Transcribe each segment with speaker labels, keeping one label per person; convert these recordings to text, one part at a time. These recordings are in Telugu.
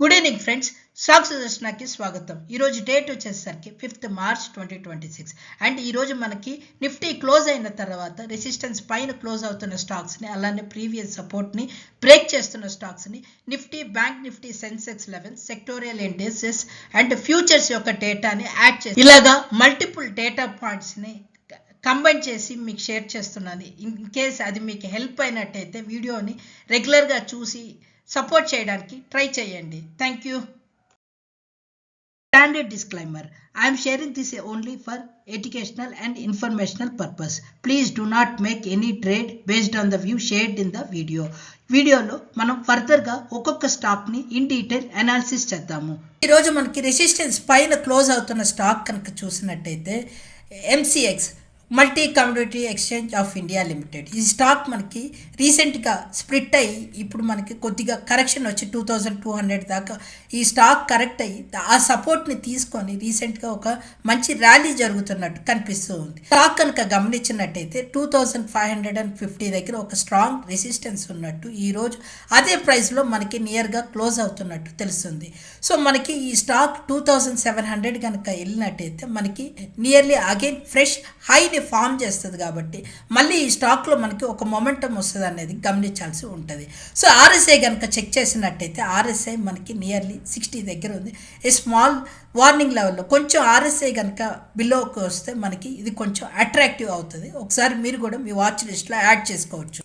Speaker 1: గుడ్ ఈవినింగ్ ఫ్రెండ్స్, స్టాక్ సజెషన్కి స్వాగతం. ఈరోజు డేట్ వచ్చేసరికి 5th March 2026 అండ్ ఈరోజు మనకి నిఫ్టీ క్లోజ్ అయిన తర్వాత రెసిస్టెన్స్ పైన క్లోజ్ అవుతున్న స్టాక్స్ని, అలానే ప్రీవియస్ సపోర్ట్ని బ్రేక్ చేస్తున్న స్టాక్స్ని, Nifty, bank Nifty, Sensex level, sectoral indexes and futures యొక్క డేటాని యాడ్ చేసి ఇలాగా మల్టిపుల్ డేటా పాయింట్స్ని కంబైన్ చేసి మీకు షేర్ చేస్తున్నాను. ఇన్ కేస్ అది మీకు హెల్ప్ అయినట్టయితే వీడియోని రెగ్యులర్గా చూసి సపోర్ట్ చేయడానికి ట్రై చేయండి. Thank you. Standard disclaimer: I am sharing this only for educational and informational purpose. Please do not make any trade based on the view shared in the video. వీడియోలో మనం ఫర్దర్గా ఒక్కొక్క స్టాక్ని ఇన్ డీటెయిల్ అనాలిసిస్ చేద్దాము. ఈరోజు మనకి రెసిస్టెన్స్ పైన క్లోజ్ అవుతున్న స్టాక్ కనుక చూసినట్టయితే MCX, multi community exchange of India limited. ఈ స్టాక్ మనకి రీసెంట్గా స్ప్లిట్ అయ్యి ఇప్పుడు మనకి కొద్దిగా కరెక్షన్ వచ్చి 2200 దాకా ఈ స్టాక్ కరెక్ట్ అయ్యి ఆ సపోర్ట్ని తీసుకొని రీసెంట్గా ఒక మంచి ర్యాలీ జరుగుతున్నట్టు కనిపిస్తూ ఉంది. స్టాక్ కనుక గమనించినట్టయితే 2550 దగ్గర ఒక స్ట్రాంగ్ రెసిస్టెన్స్ ఉన్నట్టు, ఈరోజు అదే ప్రైస్లో మనకి నియర్గా క్లోజ్ అవుతున్నట్టు తెలుస్తుంది. సో మనకి ఈ స్టాక్ 2700 కనుక వెళ్ళినట్టయితే మనకి నియర్లీ అగైన్ ఫ్రెష్ హైని ఫామ్ చేస్తుంది. కాబట్టి మళ్ళీ ఈ స్టాక్లో మనకి ఒక మొమెంటం వస్తుంది అనేది గమనించాల్సి ఉంటుంది. సో ఆర్ఎస్ఐ కనుక చెక్ చేసినట్టయితే ఆర్ఎస్ఐ మనకి నియర్లీ 60 దగ్గర ఉంది. ఏ స్మాల్ వార్నింగ్ లెవెల్లో కొంచెం ఆర్ఎస్ఐ కనుక బిలోకి వస్తే మనకి ఇది కొంచెం అట్రాక్టివ్ అవుతుంది. ఒకసారి మీరు కూడా మీ వాచ్ లిస్ట్లో యాడ్ చేసుకోవచ్చు.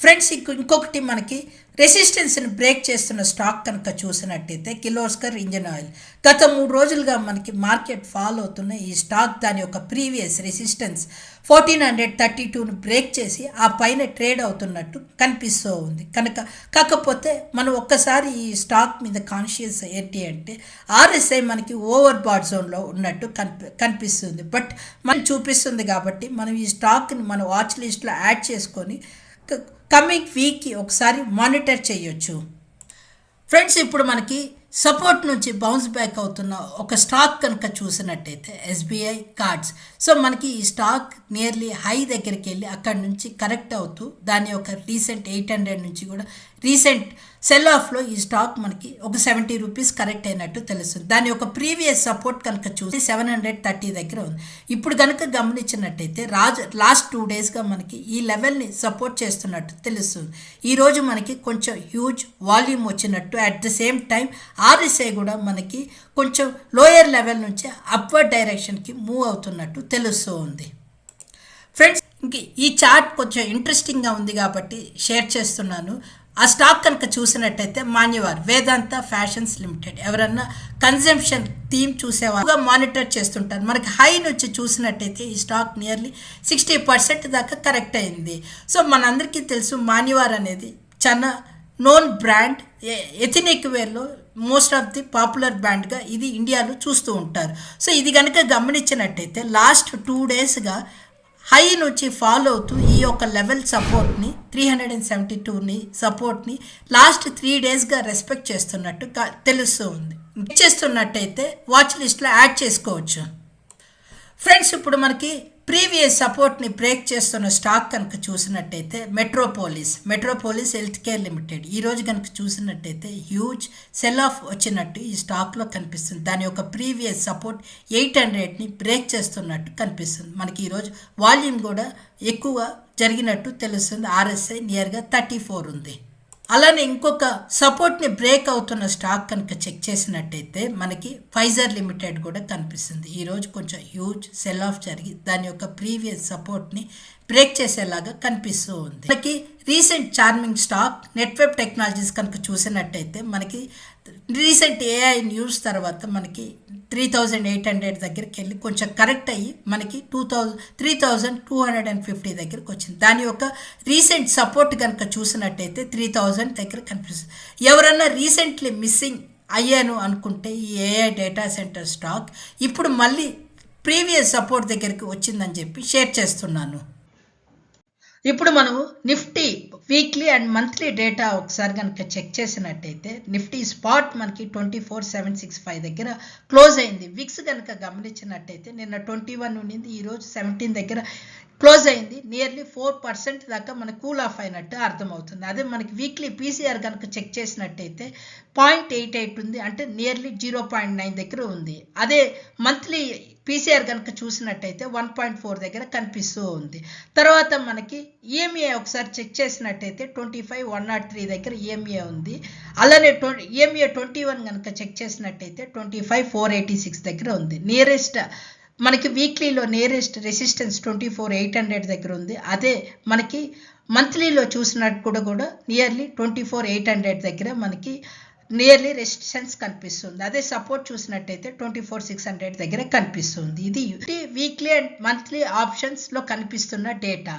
Speaker 1: ఫ్రెండ్స్, ఇంకొకటి మనకి రెసిస్టెన్స్ని బ్రేక్ చేస్తున్న స్టాక్ కనుక చూసినట్టయితే కిర్లోస్కర్ ఇంజిన్ ఆయిల్. గత 3 రోజులుగా మనకి మార్కెట్ ఫాల్ అవుతున్న ఈ స్టాక్ దాని యొక్క ప్రీవియస్ రెసిస్టెన్స్ 1432ను బ్రేక్ చేసి ఆ పైన ట్రేడ్ అవుతున్నట్టు కనిపిస్తూ ఉంది. కాకపోతే మనం ఒక్కసారి ఈ స్టాక్ మీద కాన్షియస్ ఏంటి అంటే ఆర్ఎస్ఐ మనకి ఓవర్ బాట్ జోన్లో ఉన్నట్టు కనిపిస్తుంది. బట్ మనం చూపిస్తుంది కాబట్టి మనం ఈ స్టాక్ని మన వాచ్ లిస్ట్లో యాడ్ చేసుకొని కమింగ్ వీక్కి ఒకసారి మానిటర్ చేయొచ్చు. ఫ్రెండ్స్, ఇప్పుడు మనకి సపోర్ట్ నుంచి బౌన్స్ బ్యాక్ అవుతున్న ఒక స్టాక్ కనుక చూసినట్టయితే ఎస్బీఐ కార్డ్స్. సో మనకి ఈ స్టాక్ నియర్లీ హై దగ్గరికి వెళ్ళి అక్కడి నుంచి కరెక్ట్ అవుతూ దాని యొక్క రీసెంట్ 800 నుంచి కూడా రీసెంట్ సెల్ ఆఫ్లో ఈ స్టాక్ మనకి ఒక 70 రూపీస్ కరెక్ట్ అయినట్టు తెలుస్తుంది. దాని యొక్క ప్రీవియస్ సపోర్ట్ కనుక చూసి 730 దగ్గర ఉంది. ఇప్పుడు కనుక గమనించినట్టయితే లాస్ట్ 2 డేస్గా మనకి ఈ లెవెల్ని సపోర్ట్ చేస్తున్నట్టు తెలుస్తుంది. ఈరోజు మనకి కొంచెం హ్యూజ్ వాల్యూమ్ వచ్చినట్టు, at the same time RSI కూడా మనకి కొంచెం లోయర్ లెవెల్ నుంచి అప్వర్డ్ డైరెక్షన్కి మూవ్ అవుతున్నట్టు తెలుస్తూ ఉంది. ఫ్రెండ్స్, ఇంక ఈ చార్ట్ కొంచెం ఇంట్రెస్టింగ్గా ఉంది కాబట్టి షేర్ చేస్తున్నాను. ఆ స్టాక్ కనుక చూసినట్టయితే మాన్యవార్ వేదాంత ఫ్యాషన్స్ లిమిటెడ్. ఎవరన్నా కన్జంప్షన్ థీమ్ చూసేవాళ్ళుగా మానిటర్ చేస్తుంటారు. మనకి హై నుంచి చూసినట్టయితే ఈ స్టాక్ నియర్లీ 60% దాకా కరెక్ట్ అయింది. సో మనందరికీ తెలుసు మాన్యవార్ అనేది చాలా నోన్ బ్రాండ్. ఎథనిక్ వేర్లో మోస్ట్ ఆఫ్ ది పాపులర్ బ్రాండ్గా ఇది ఇండియాలో చూస్తూ ఉంటారు. సో ఇది కనుక గమనించినట్టయితే లాస్ట్ 2 డేస్గా హై నుంచి ఫాలో అవుతూ ఈ యొక్క లెవెల్ సపోర్ట్ని 372ని సపోర్ట్ని లాస్ట్ 3 డేస్గా రెస్పెక్ట్ చేస్తున్నట్టు తెలుస్తూ ఉంది. చేస్తున్నట్టయితే వాచ్ లిస్ట్లో యాడ్ చేసుకోవచ్చు. ఫ్రెండ్స్, ఇప్పుడు మనకి ప్రీవియస్ సపోర్ట్ని బ్రేక్ చేస్తున్న స్టాక్ కనుక చూసినట్టయితే మెట్రోపోలిస్ హెల్త్ కేర్ లిమిటెడ్. ఈరోజు కనుక చూసినట్టయితే హ్యూజ్ సెల్ ఆఫ్ వచ్చినట్టు ఈ స్టాక్లో కనిపిస్తుంది. దాని యొక్క ప్రీవియస్ సపోర్ట్ 800ని బ్రేక్ చేస్తున్నట్టు కనిపిస్తుంది. మనకి ఈరోజు వాల్యూమ్ కూడా ఎక్కువ జరిగినట్టు తెలుస్తుంది. ఆర్ఎస్ఐ నియర్గా 34 ఉంది. అలానే ఇంకొక సపోర్ట్ని బ్రేక్ అవుతున్న స్టాక్ కనుక చెక్ చేసినట్టయితే మనకి ఫైజర్ లిమిటెడ్ కూడా కనిపిస్తుంది. ఈరోజు కొంచెం హ్యూజ్ సెల్ ఆఫ్ జరిగి దాని యొక్క ప్రీవియస్ సపోర్ట్ని బ్రేక్ చేసేలాగా కనిపిస్తూ ఉంది. మనకి recent charming stock network technologies కనుక చూసినట్టయితే మనకి రీసెంట్ ఏఐ న్యూస్ తర్వాత మనకి 3800 దగ్గరికి వెళ్ళి కొంచెం కరెక్ట్ అయ్యి మనకి 3250 దగ్గరికి వచ్చింది. దాని యొక్క రీసెంట్ సపోర్ట్ కనుక చూసినట్టయితే 3000 దగ్గర కనిపిస్తుంది. ఎవరన్నా రీసెంట్లీ మిస్సింగ్ అయ్యాను అనుకుంటే ఈ ఏఐ డేటా సెంటర్ స్టాక్ ఇప్పుడు మళ్ళీ ప్రీవియస్ సపోర్ట్ దగ్గరికి వచ్చిందని చెప్పి షేర్ చేస్తున్నాను. ఇప్పుడు మనము Nifty weekly and monthly data ఒకసారి కనుక చెక్ చేసినట్టయితే నిఫ్టీ స్పాట్ మనకి 24765 దగ్గర క్లోజ్ అయింది. విక్స్ కనుక గమనించినట్టయితే నిన్న 21 ఉండింది, ఈరోజు 17 దగ్గర క్లోజ్ అయింది నియర్లీ 4% దాకా మనకు కూల్ ఆఫ్ అయినట్టు అర్థమవుతుంది. అదే మనకి వీక్లీ పీసీఆర్ కనుక చెక్ చేసినట్టయితే 0.88 ఉంది, అంటే నియర్లీ 0.9 దగ్గర ఉంది. అదే మంత్లీ పీసీఆర్ కనుక చూసినట్టయితే 1.4 దగ్గర కనిపిస్తూ ఉంది. తర్వాత మనకి ఈఎంఏ ఒకసారి చెక్ చేసినట్టయితే 25,103 దగ్గర ఈఎంఏ ఉంది. అలానే ఈఎంఏ 21 కనుక చెక్ చేసినట్టయితే 25,486 దగ్గర ఉంది. నియరెస్ట్ మనకి వీక్లీలో నియరెస్ట్ రెసిస్టెన్స్ 24,800 దగ్గర ఉంది. అదే మనకి మంత్లీలో చూసినట్టు కూడా నియర్లీ 24,800 దగ్గర మనకి నియర్లీ రెసిస్టెన్స్ కనిపిస్తుంది. అదే సపోర్ట్ చూసినట్టయితే 24,600 దగ్గర కనిపిస్తుంది. ఇది వీక్లీ అండ్ మంత్లీ ఆప్షన్స్లో కనిపిస్తున్న డేటా.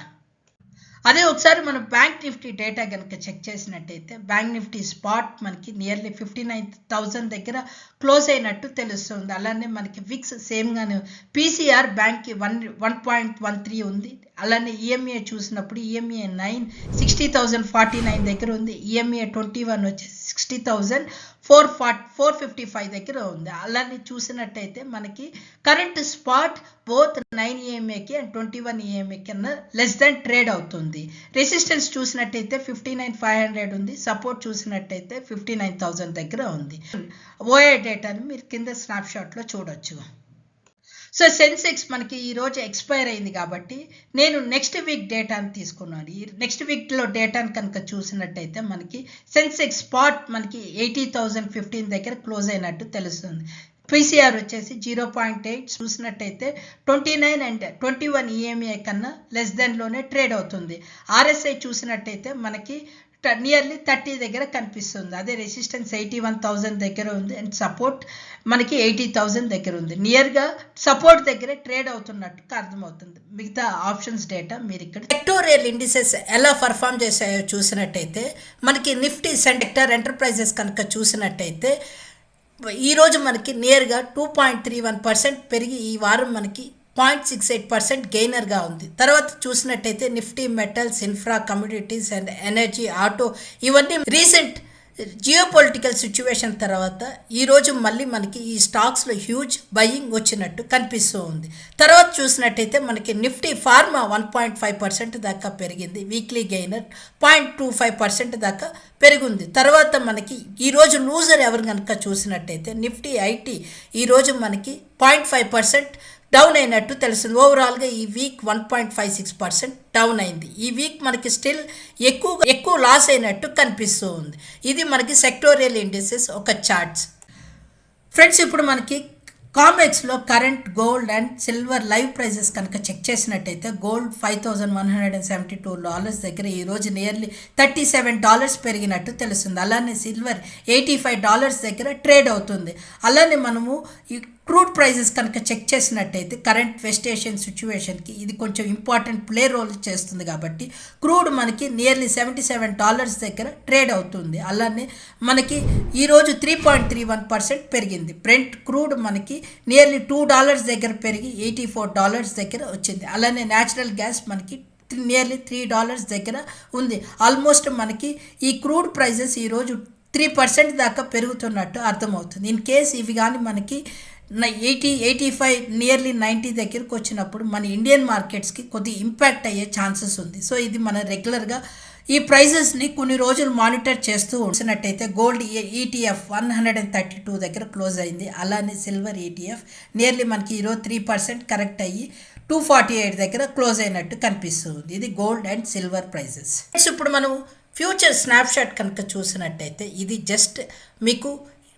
Speaker 1: అదే ఒకసారి మనం బ్యాంక్ నిఫ్టీ డేటా కనుక చెక్ చేసినట్టయితే బ్యాంక్ నిఫ్టీ స్పాట్ మనకి నియర్లీ 59,000 దగ్గర క్లోజ్ అయినట్టు తెలుస్తుంది. అలానే మనకి విక్స్ సేమ్గానే పీసీఆర్ బ్యాంక్కి 1.13 ఉంది. అలానే ఈఎంఏ చూసినప్పుడు ఈఎంఏ 60,049 దగ్గర ఉంది. ఈఎంఏ 21 వచ్చేసి 60,455 దగ్గర ఉంది. అలానే చూసినట్టయితే మనకి కరెంట్ స్పాట్ బోత్ 9 ఈఎంఏకి అండ్ 21 ఈఎంఏ కన్నా లెస్ దాన్ ట్రేడ్ అవుతుంది. రెసిస్టెన్స్ చూసినట్టయితే 59,500 ఉంది. సపోర్ట్ చూసినట్టయితే 59,000 దగ్గర ఉంది. ఓఐ డేటాని మీరు కింద స్నాప్షాట్లో చూడొచ్చు. సో సెన్సెక్స్ మనకి ఈరోజు ఎక్స్పైర్ అయింది కాబట్టి నేను నెక్స్ట్ వీక్ డేటాను తీసుకున్నాను. ఈ నెక్స్ట్ వీక్లో డేటాను కనుక చూసినట్టయితే మనకి సెన్సెక్స్ స్పాట్ మనకి 80,015 దగ్గర క్లోజ్ అయినట్టు తెలుస్తుంది. పీసీఆర్ వచ్చేసి 0.8 చూసినట్టయితే 29 అండ్ 21 ఈఎంఏ కన్నా లెస్ దెన్లోనే ట్రేడ్ అవుతుంది. ఆర్ఎస్ఐ చూసినట్టయితే మనకి నియర్లీ 30 దగ్గర కనిపిస్తుంది. అదే రెసిస్టెన్స్ 81,000 దగ్గర ఉంది అండ్ సపోర్ట్ మనకి 80,000 దగ్గర ఉంది. నియర్గా సపోర్ట్ దగ్గర ట్రేడ్ అవుతున్నట్టు అర్థమవుతుంది. మిగతా ఆప్షన్స్ డేటా మీరు ఇక్కడ సెక్టోరియల్ ఇండిసెస్ ఎలా పర్ఫామ్ చేశాయో చూసినట్టయితే మనకి నిఫ్టీ సెక్టర్ ఎంటర్ప్రైజెస్ కనుక చూసినట్టయితే ఈరోజు మనకి నియర్గా 2.31% పెరిగి ఈ వారం మనకి 0.68% గెయినర్గా ఉంది. తర్వాత చూసినట్టయితే Nifty metals, infra, commodities and energy, auto ఇవన్నీ రీసెంట్ జియోపొలిటికల్ సిచ్యువేషన్ తర్వాత ఈరోజు మళ్ళీ మనకి ఈ స్టాక్స్లో హ్యూజ్ బయింగ్ వచ్చినట్టు కనిపిస్తూ ఉంది. తర్వాత చూసినట్టయితే మనకి నిఫ్టీ ఫార్మా 1.5% దాకా పెరిగింది. వీక్లీ గెయినర్ 0.25% దాకా పెరిగింది. తర్వాత మనకి ఈరోజు లూజర్ ఎవరు కనుక చూసినట్టయితే నిఫ్టీ ఐటీ ఈరోజు మనకి 0.5% డౌన్ అయినట్టు తెలుస్తుంది. ఓవరాల్గా ఈ వీక్ 1.56% డౌన్ అయింది. ఈ వీక్ మనకి స్టిల్ ఎక్కువ లాస్ అయినట్టు కనిపిస్తూ ఉంది. ఇది మనకి సెక్టోరియల్ ఇండిసెస్ ఒక చార్ట్స్. ఫ్రెండ్స్, ఇప్పుడు మనకి కామెక్స్లో current gold and silver live prices కనుక చెక్ చేసినట్టయితే గోల్డ్ $5,172 దగ్గర ఈరోజు నియర్లీ $37 పెరిగినట్టు తెలుస్తుంది. అలానే సిల్వర్ $85 దగ్గర ట్రేడ్ అవుతుంది. అలానే మనము ఈ క్రూడ్ ప్రైజెస్ కనుక చెక్ చేసినట్టయితే కరెంట్ వెస్ట్ ఏషియన్ సిచ్యువేషన్కి ఇది కొంచెం ఇంపార్టెంట్ ప్లే రోల్ చేస్తుంది కాబట్టి క్రూడ్ మనకి నియర్లీ $77 దగ్గర ట్రేడ్ అవుతుంది. అలానే మనకి ఈరోజు 3.31% పెరిగింది. బ్రెంట్ క్రూడ్ మనకి నియర్లీ $2 దగ్గర పెరిగి $84 దగ్గర వచ్చింది. అలానే న్యాచురల్ గ్యాస్ మనకి నియర్లీ $3 దగ్గర ఉంది. ఆల్మోస్ట్ మనకి ఈ క్రూడ్ ప్రైజెస్ ఈరోజు 3% దాకా పెరుగుతున్నట్టు అర్థమవుతుంది. ఇన్ కేస్ ఇవి కానీ మనకి 85 నియర్లీ 90 దగ్గరకు వచ్చినప్పుడు మన ఇండియన్ మార్కెట్స్కి కొద్ది ఇంపాక్ట్ అయ్యే ఛాన్సెస్ ఉంది. సో ఇది మన రెగ్యులర్గా ఈ ప్రైజెస్ని కొన్ని రోజులు మానిటర్ చేస్తూ ఉంచినట్టయితే గోల్డ్ ఈటీఎఫ్ 132 దగ్గర క్లోజ్ అయింది. అలానే సిల్వర్ ఈటీఎఫ్ నియర్లీ మనకి ఈరోజు 3% కరెక్ట్ అయ్యి 248 దగ్గర క్లోజ్ అయినట్టు కనిపిస్తుంది. ఇది గోల్డ్ అండ్ సిల్వర్ ప్రైజెస్. ఇప్పుడు మనం ఫ్యూచర్ స్నాప్షాట్ కనుక చూసినట్టయితే ఇది జస్ట్ మీకు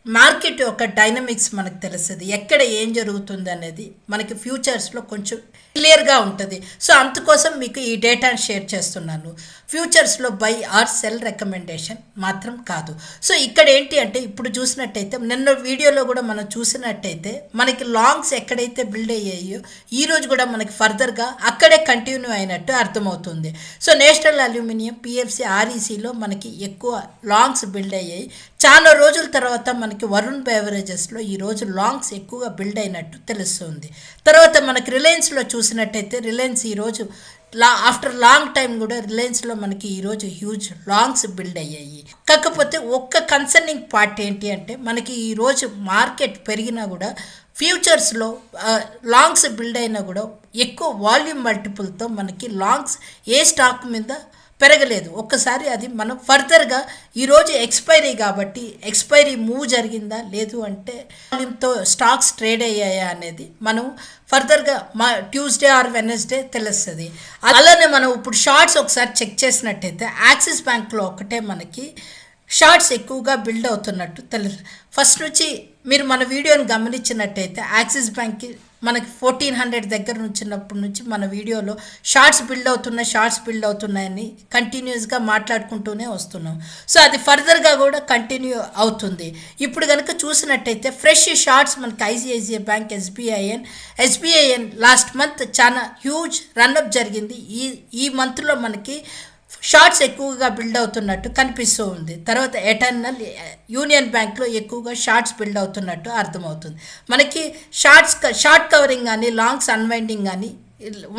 Speaker 1: మార్కెట్ యొక్క డైనమిక్స్ మనకు తెలుస్తుంది. ఎక్కడ ఏం జరుగుతుంది అనేది మనకి ఫ్యూచర్స్లో కొంచెం క్లియర్గా ఉంటుంది. సో అందుకోసం మీకు ఈ డేటాను షేర్ చేస్తున్నాను. ఫ్యూచర్స్లో బై ఆర్ సెల్ రికమెండేషన్ మాత్రం కాదు. సో ఇక్కడ ఏంటి అంటే ఇప్పుడు చూసినట్టయితే నిన్న వీడియోలో కూడా మనం చూసినట్టయితే మనకి లాంగ్స్ ఎక్కడైతే బిల్డ్ అయ్యాయో ఈరోజు కూడా మనకి ఫర్దర్గా అక్కడే కంటిన్యూ అయినట్టు అర్థమవుతుంది. సో నేషనల్ అల్యూమినియం, పిఎఫ్సి, ఆర్ఈసీలో మనకి ఎక్కువ లాంగ్స్ బిల్డ్ అయ్యాయి. చాలా రోజుల తర్వాత మన మనకి వరుణ్ బెవరేజెస్లో ఈరోజు లాంగ్స్ ఎక్కువగా బిల్డ్ అయినట్టు తెలుస్తుంది. తర్వాత మనకి రిలయన్స్లో చూసినట్టయితే రిలయన్స్ ఈరోజు ఆఫ్టర్ లాంగ్ టైం కూడా రిలయన్స్లో మనకి ఈరోజు హ్యూజ్ లాంగ్స్ బిల్డ్ అయ్యాయి. కాకపోతే ఒక్క కన్సర్నింగ్ పార్ట్ ఏంటి అంటే మనకి ఈరోజు మార్కెట్ పెరిగినా కూడా ఫ్యూచర్స్లో లాంగ్స్ బిల్డ్ అయినా కూడా ఎక్కువ వాల్యూమ్ మల్టిపుల్తో మనకి లాంగ్స్ ఏ స్టాక్ మీద పెరగలేదు. ఒక్కసారి అది మనం ఫర్దర్గా ఈరోజు ఎక్స్పైరీ కాబట్టి ఎక్స్పైరీ మూవ్ జరిగిందా లేదు అంటే వాల్యూమ్తో స్టాక్స్ ట్రేడ్ అయ్యాయా అనేది మనం ఫర్దర్గా ట్యూస్డే ఆర్ వెనస్డే తెలుస్తుంది. అలానే మనం ఇప్పుడు షార్ట్స్ ఒకసారి చెక్ చేసినట్టయితే యాక్సిస్ బ్యాంక్లో ఒకటే మనకి షార్ట్స్ ఎక్కువగా బిల్డ్ అవుతున్నట్టు తెలుసు. ఫస్ట్ నుంచి మీరు మన వీడియోని గమనించినట్టయితే యాక్సిస్ బ్యాంక్కి మనకి 1400 దగ్గర నుంచినప్పటి నుంచి మన వీడియోలో షార్ట్స్ బిల్డ్ అవుతున్నాయని కంటిన్యూస్గా మాట్లాడుకుంటూనే వస్తున్నాం. సో అది ఫర్దర్గా కూడా కంటిన్యూ అవుతుంది. ఇప్పుడు కనుక చూసినట్టయితే ఫ్రెష్ షార్ట్స్ మనకి ICICI bank, SBIN last month చాలా హ్యూజ్ రన్అప్ జరిగింది. ఈ మంత్లో మనకి షార్ట్స్ ఎక్కువగా బిల్డ్ అవుతున్నట్టు కనిపిస్తూ ఉంది. తర్వాత ఎటర్నల్, యూనియన్ బ్యాంక్లో ఎక్కువగా షార్ట్స్ బిల్డ్ అవుతున్నట్టు అర్థమవుతుంది. మనకి షార్ట్ కవరింగ్ కానీ లాంగ్స్ అన్వైండింగ్ కానీ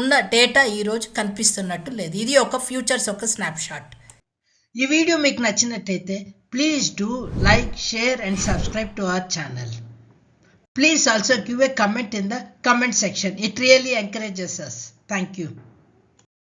Speaker 1: ఉన్న డేటా ఈరోజు కనిపిస్తున్నట్టు లేదు. ఇది ఒక ఫ్యూచర్స్ ఒక స్నాప్షాట్. ఈ వీడియో మీకు నచ్చినట్టయితే please do like, share and subscribe to our channel. Please also give a comment in the comment section. It really encourages us. Thank you.